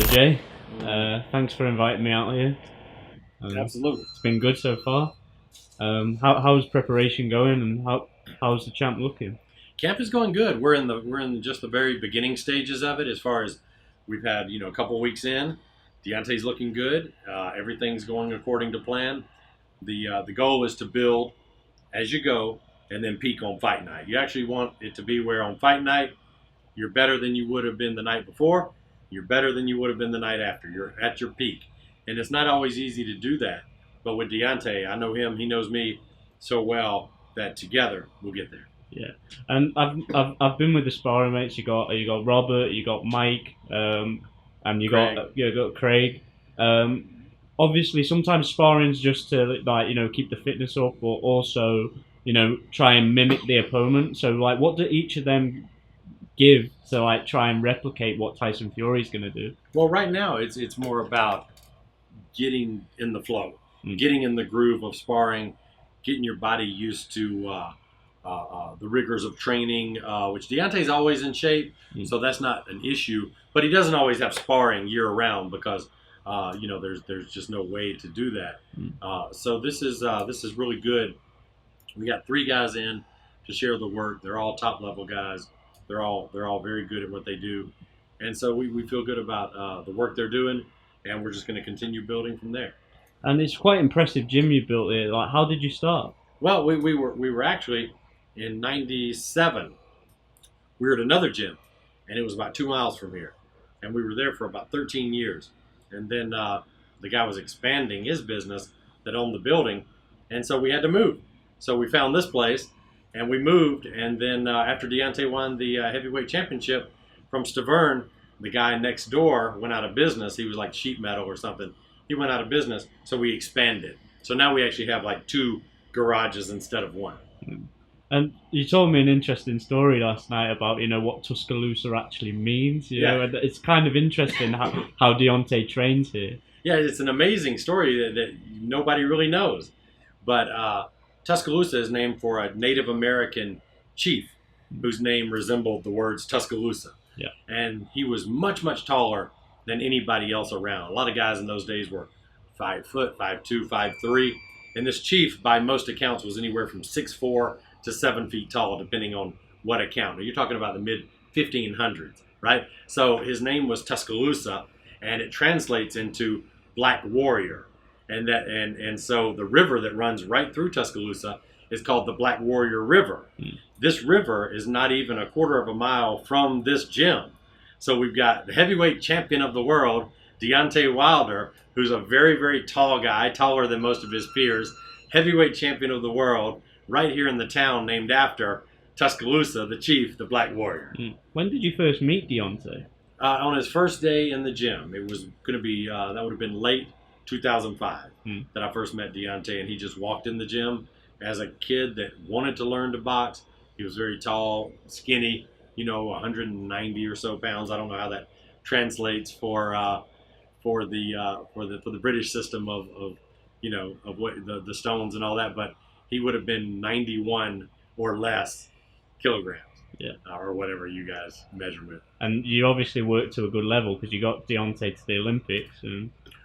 Jay. Thanks for inviting me out here. Absolutely. It's been good so far. How's preparation going, and how's the champ looking? Camp is going good. We're in just the very beginning stages of it. As far as we've had, a couple weeks in. Deontay's looking good. Everything's going according to plan. The goal is to build as you go, and then peak on fight night. You actually want it to be where on fight night you're better than you would have been the night before. You're better than you would have been the night after. You're at your peak, and it's not always easy to do that. But with Deontay, I know him. He knows me so well that together we'll get there. Yeah, and I've been with the sparring mates. You got Robert, you got Mike, and you got Craig. Obviously, sometimes sparring's just to keep the fitness up, but also try and mimic the opponent. So what do each of them give to try and replicate what Tyson Fury's going to do? Well, right now it's more about getting in the flow, getting in the groove of sparring, getting your body used to the rigors of training, which Deontay's always in shape, so that's not an issue. But he doesn't always have sparring year round because there's just no way to do that. So this is really good. We got 3 guys in to share the work. They're all top level guys. They're all very good at what they do, and so we feel good about the work they're doing, and we're just going to continue building from there. And it's quite impressive gym you built here. How did you start? Well, we were actually in '97. We were at another gym, and it was about 2 miles from here, and we were there for about 13 years. And then the guy was expanding his business that owned the building, and so we had to move. So we found this place, and we moved. And then after Deontay won the heavyweight championship from Stavern, the guy next door went out of business. He was like sheet metal or something. He went out of business, so we expanded. So now we actually have 2 garages instead of 1. And you told me an interesting story last night about what Tuscaloosa actually means. You know, and it's kind of interesting how Deontay trains here. Yeah, it's an amazing story that nobody really knows. But Tuscaloosa is named for a Native American chief whose name resembled the words Tuscaloosa. Yeah. And he was much, much taller than anybody else around. A lot of guys in those days were 5 foot, 5'2", 5'3". And this chief, by most accounts, was anywhere from 6'4" to 7 feet tall, depending on what account. Now, you're talking about the mid-1500s, right? So his name was Tuscaloosa, and it translates into Black Warrior. And so the river that runs right through Tuscaloosa is called the Black Warrior River. This river is not even a quarter of a mile from this gym. So we've got the heavyweight champion of the world, Deontay Wilder, who's a very, very tall guy, taller than most of his peers, heavyweight champion of the world, right here in the town named after Tuscaloosa, the chief, the Black Warrior. When did you first meet Deontay? On his first day in the gym. It was going to be, that would have been late 2005 that I first met Deontay, and he just walked in the gym as a kid that wanted to learn to box. He was very tall, skinny, 190 or so pounds. I don't know how that translates for the British system of what the stones and all that, but he would have been 91 or less kilograms. Yeah. Or whatever you guys measure with. And you obviously worked to a good level because you got Deontay to the Olympics.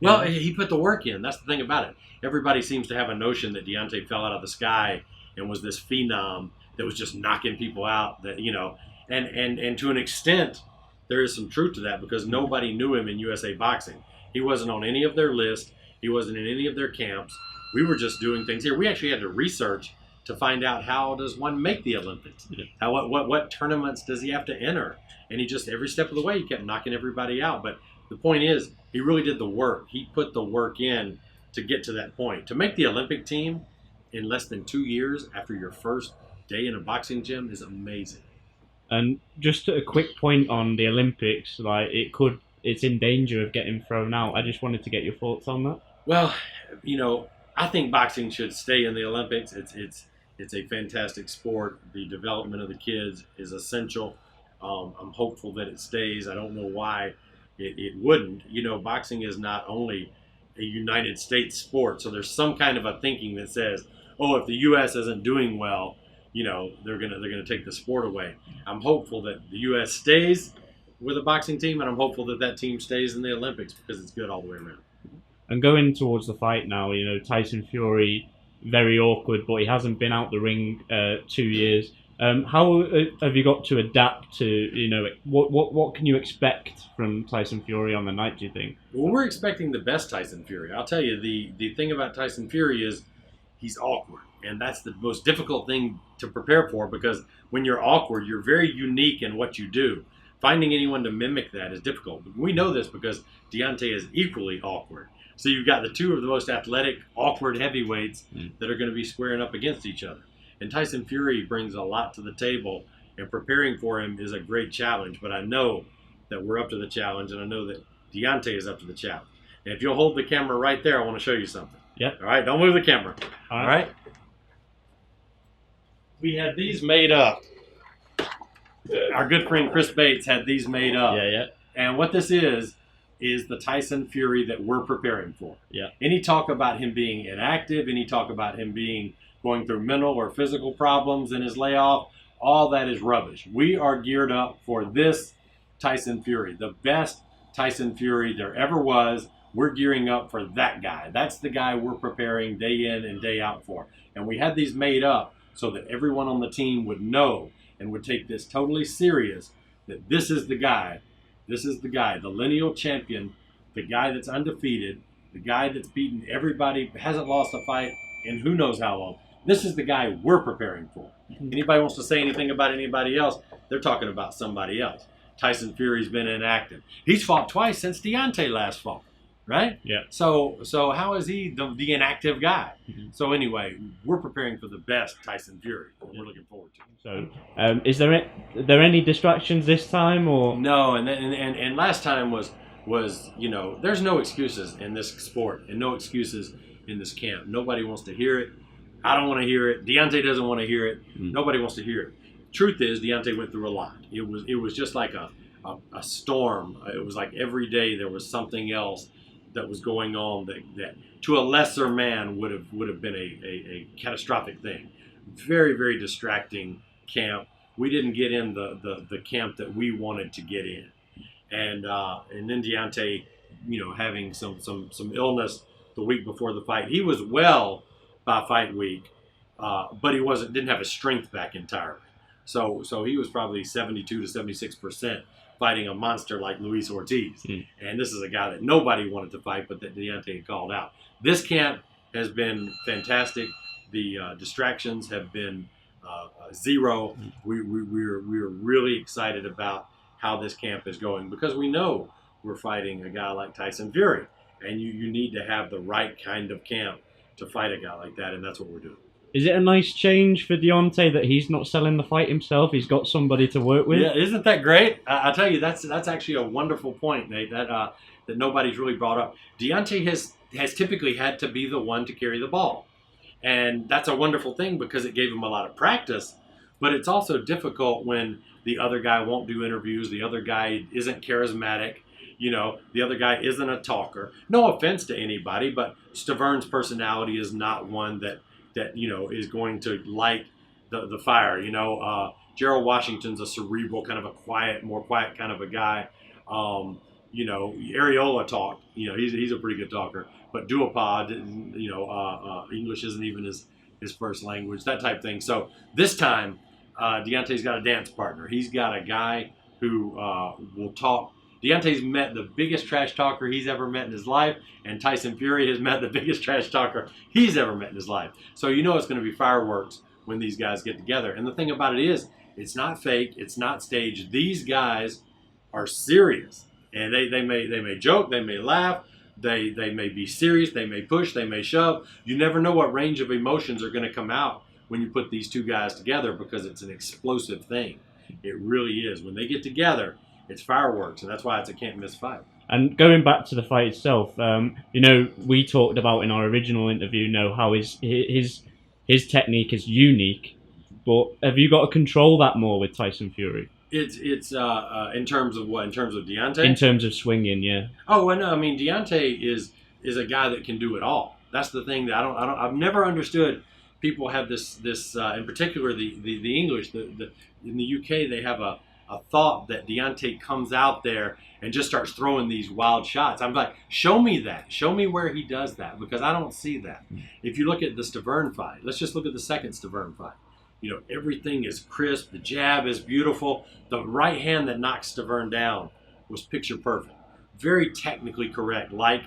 Well, he put the work in. That's the thing about it. Everybody seems to have a notion that Deontay fell out of the sky and was this phenom that was just knocking people out. And to an extent, there is some truth to that because nobody knew him in USA Boxing. He wasn't on any of their lists. He wasn't in any of their camps. We were just doing things here. We actually had to research to find out how does one make the Olympics. Yeah. What tournaments does he have to enter? And he just, every step of the way, he kept knocking everybody out. But the point is, he really did the work. He put the work in to get to that point. To make the Olympic team in less than 2 years after your first day in a boxing gym is amazing. And just a quick point on the Olympics, it's in danger of getting thrown out. I just wanted to get your thoughts on that. Well, I think boxing should stay in the Olympics. It's a fantastic sport. The development of the kids is essential. I'm hopeful that it stays. I don't know why it wouldn't. Boxing is not only a United States sport, so there's some kind of a thinking that says, oh, if the U.S. isn't doing well, they're gonna take the sport away. I'm hopeful that the U.S. stays with a boxing team, and I'm hopeful that that team stays in the Olympics because it's good all the way around. And going towards the fight now, Tyson Fury, very awkward, but he hasn't been out the ring 2 years. How have you got to adapt to, what can you expect from Tyson Fury on the night, do you think? Well, we're expecting the best Tyson Fury. I'll tell you, the thing about Tyson Fury is he's awkward. And that's the most difficult thing to prepare for, because when you're awkward, you're very unique in what you do. Finding anyone to mimic that is difficult. We know this because Deontay is equally awkward. So you've got the two of the most athletic, awkward heavyweights that are going to be squaring up against each other. And Tyson Fury brings a lot to the table, and preparing for him is a great challenge. But I know that we're up to the challenge, and I know that Deontay is up to the challenge. And if you'll hold the camera right there, I want to show you something. Yep. All right, don't move the camera. All right. We had these made up. Our good friend Chris Bates had these made up. Yeah. And what this is the Tyson Fury that we're preparing for. Yeah. Any talk about him being inactive, any talk about him going through mental or physical problems in his layoff, all that is rubbish. We are geared up for this Tyson Fury, the best Tyson Fury there ever was. We're gearing up for that guy. That's the guy we're preparing day in and day out for. And we had these made up so that everyone on the team would know and would take this totally serious, that this is the guy, the lineal champion, the guy that's undefeated, the guy that's beaten everybody, hasn't lost a fight in who knows how long. This is the guy we're preparing for. Anybody wants to say anything about anybody else, they're talking about somebody else. Tyson Fury's been inactive. He's fought twice since Deontay last fought, right? Yeah. So how is he the inactive guy? Mm-hmm. So anyway, we're preparing for the best Tyson Fury. We're looking forward to it. So, is there any distractions this time, or no? And last time was there's no excuses in this sport and no excuses in this camp. Nobody wants to hear it. I don't want to hear it. Deontay doesn't want to hear it. Nobody wants to hear it. Truth is, Deontay went through a lot. It was just like a storm. It was like every day there was something else that was going on that to a lesser man would have been a catastrophic thing. Very, very distracting camp. We didn't get in the camp that we wanted to get in, and then Deontay, having some illness the week before the fight. He was well by fight week, but he didn't have his strength back entirely. So he was probably 72 to 76% fighting a monster like Luis Ortiz. And this is a guy that nobody wanted to fight, but that Deontay had called out. This camp has been fantastic. The distractions have been zero. We're really excited about how this camp is going, because we know we're fighting a guy like Tyson Fury, and you need to have the right kind of camp to fight a guy like that, and that's what we're doing. Is it a nice change for Deontay that he's not selling the fight himself? He's got somebody to work with. Yeah, isn't that great? I tell you, that's actually a wonderful point, Nate, that nobody's really brought up. Deontay has typically had to be the one to carry the ball, and that's a wonderful thing because it gave him a lot of practice. But it's also difficult when the other guy won't do interviews, the other guy isn't charismatic, the other guy isn't a talker. No offense to anybody, but Stavern's personality is not one that is going to light the fire. Gerald Washington's a cerebral, kind of a more quiet kind of a guy. Areola talked. He's a pretty good talker. But Duopod, English isn't even his first language, that type of thing. So this time, Deontay's got a dance partner. He's got a guy who will talk. Deontay's met the biggest trash talker he's ever met in his life, and Tyson Fury has met the biggest trash talker he's ever met in his life. So it's going to be fireworks when these guys get together. And the thing about it is, it's not fake, it's not staged. These guys are serious, and they may joke, they may laugh, they may be serious, they may push, they may shove. You never know what range of emotions are going to come out when you put these two guys together, because it's an explosive thing. It really is. When they get together, it's fireworks, and that's why it's a can't-miss fight. And going back to the fight itself, we talked about in our original interview, how his technique is unique, but have you got to control that more with Tyson Fury? It's in terms of what? In terms of Deontay? In terms of swinging, yeah. Oh, well, no, I mean, Deontay is a guy that can do it all. That's the thing that I've never understood. People have this in particular the English, in the UK they have a thought that Deontay comes out there and just starts throwing these wild shots. I'm like, show me that. Show me where he does that, because I don't see that. If you look at the Stavern fight, let's just look at the second Stavern fight. You know, everything is crisp. The jab is beautiful. The right hand that knocks Stavern down was picture perfect. Very technically correct, like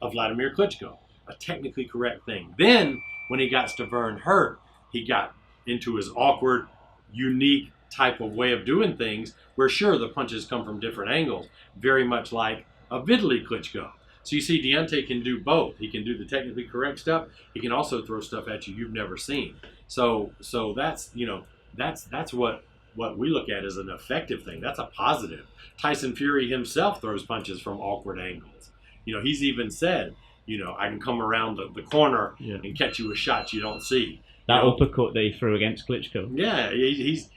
a Vladimir Klitschko. A technically correct thing. Then, when he got Stavern hurt, he got into his awkward, unique type of way of doing things, where sure, the punches come from different angles, very much like a Vidley Klitschko. So you see, Deontay can do both. He can do the technically correct stuff. He can also throw stuff at you you've never seen. So that's, you know, that's what we look at as an effective thing. That's a positive. Tyson Fury himself throws punches from awkward angles. You know, he's even said, you know, I can come around the corner and catch you with shots you don't see. That uppercut that he threw against Klitschko. Yeah, he's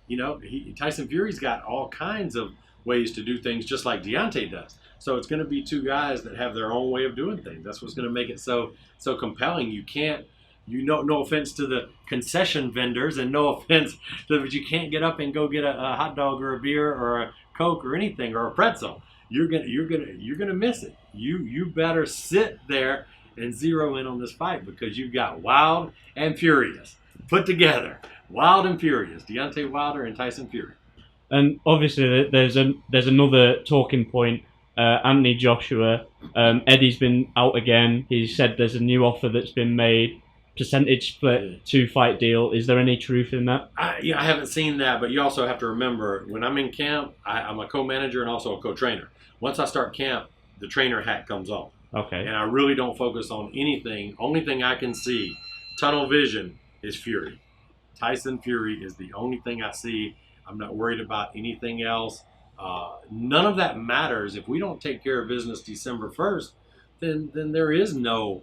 you know, Tyson Fury's got all kinds of ways to do things, just like Deontay does. So it's going to be two guys that have their own way of doing things. That's what's going to make it so compelling. You can't, no offense to the concession vendors, and no offense but you can't get up and go get a hot dog or a beer or a Coke or anything or a pretzel. You're gonna miss it. You better sit there and zero in on this fight, because you've got Wild and Furious put together. Wild and Furious, Deontay Wilder and Tyson Fury. And obviously, there's another talking point. Anthony Joshua, Eddie's been out again. He said there's a new offer that's been made, percentage split, 2-fight deal. Is there any truth in that? I haven't seen that, but you also have to remember, when I'm in camp, I'm a co-manager and also a co-trainer. Once I start camp, the trainer hat comes off. Okay. And I really don't focus on anything. Only thing I can see, tunnel vision, is Fury. Tyson Fury is the only thing I see. I'm not worried about anything else. None of that matters. If we don't take care of business December 1st, then there is no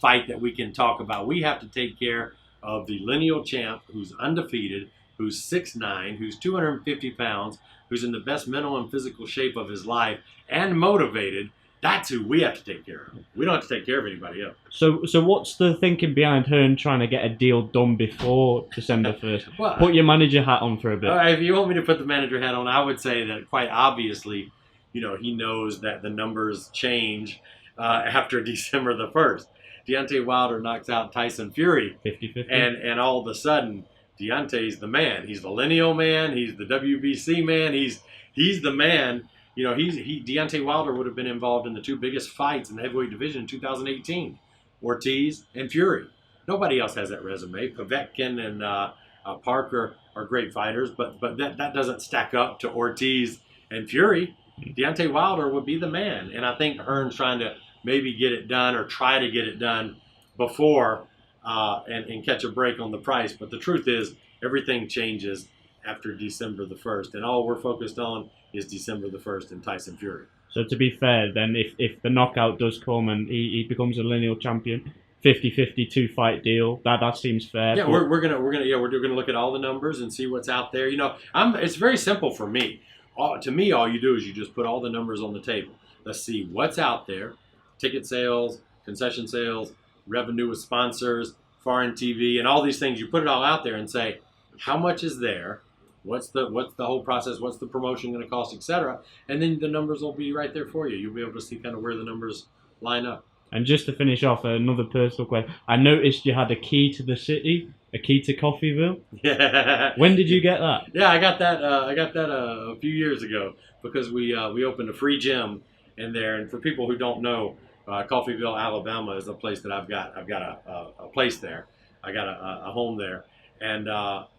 fight that we can talk about. We have to take care of the lineal champ, who's undefeated, who's 6'9", who's 250 pounds, who's in the best mental and physical shape of his life, and motivated. That's who we have to take care of. We don't have to take care of anybody else. So what's the thinking behind Hearn trying to get a deal done before December 1st? Well, put your manager hat on for a bit. If you want me to put the manager hat on, I would say that quite obviously, you know, he knows that the numbers change after December the 1st. Deontay Wilder knocks out Tyson Fury. 50-50. And all of a sudden, Deontay's the man. He's the lineal man. He's the WBC man. He's the man. You know, Deontay Wilder would have been involved in the two biggest fights in the heavyweight division in 2018, Ortiz and Fury. Nobody else has that resume. Povetkin and Parker are great fighters, but that doesn't stack up to Ortiz and Fury. Deontay Wilder would be the man, and I think Hearn's trying to maybe get it done or try to get it done before and catch a break on the price. But the truth is, everything changes after December the 1st, and all we're focused on is December the 1st and Tyson Fury. So to be fair, then, if the knockout does come and he becomes a lineal champion, 50-50 2-fight deal, that seems fair. Yeah, we're gonna look at all the numbers and see what's out there. You know, it's very simple for me. To me, all you do is you just put all the numbers on the table. Let's see what's out there: ticket sales, concession sales, revenue with sponsors, foreign TV, and all these things. You put it all out there and say, how much is there? What's the whole process? What's the promotion going to cost, etc. And then the numbers will be right there for you. You'll be able to see kind of where the numbers line up. And just to finish off, another personal question. I noticed you had a key to the city, a key to Coffeyville. Yeah. When did you get that? Yeah, I got that. A few years ago, because we opened a free gym in there. And for people who don't know, Coffeyville, Alabama is a place that I've got a place there. I got a home there. And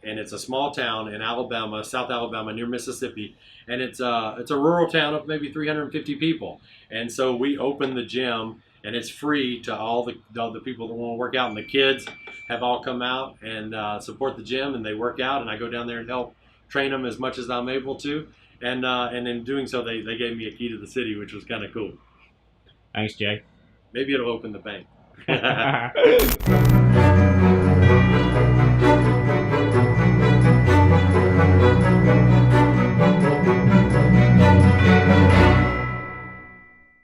it's a small town in Alabama, South Alabama, near Mississippi, and it's a rural town of maybe 350 people. And so we opened the gym, and it's free to all the people that want to work out, and the kids have all come out and support the gym, and they work out, and I go down there and help train them as much as I'm able to. And in doing so, they gave me a key to the city, which was kind of cool. Thanks, Jay. Maybe it'll open the bank.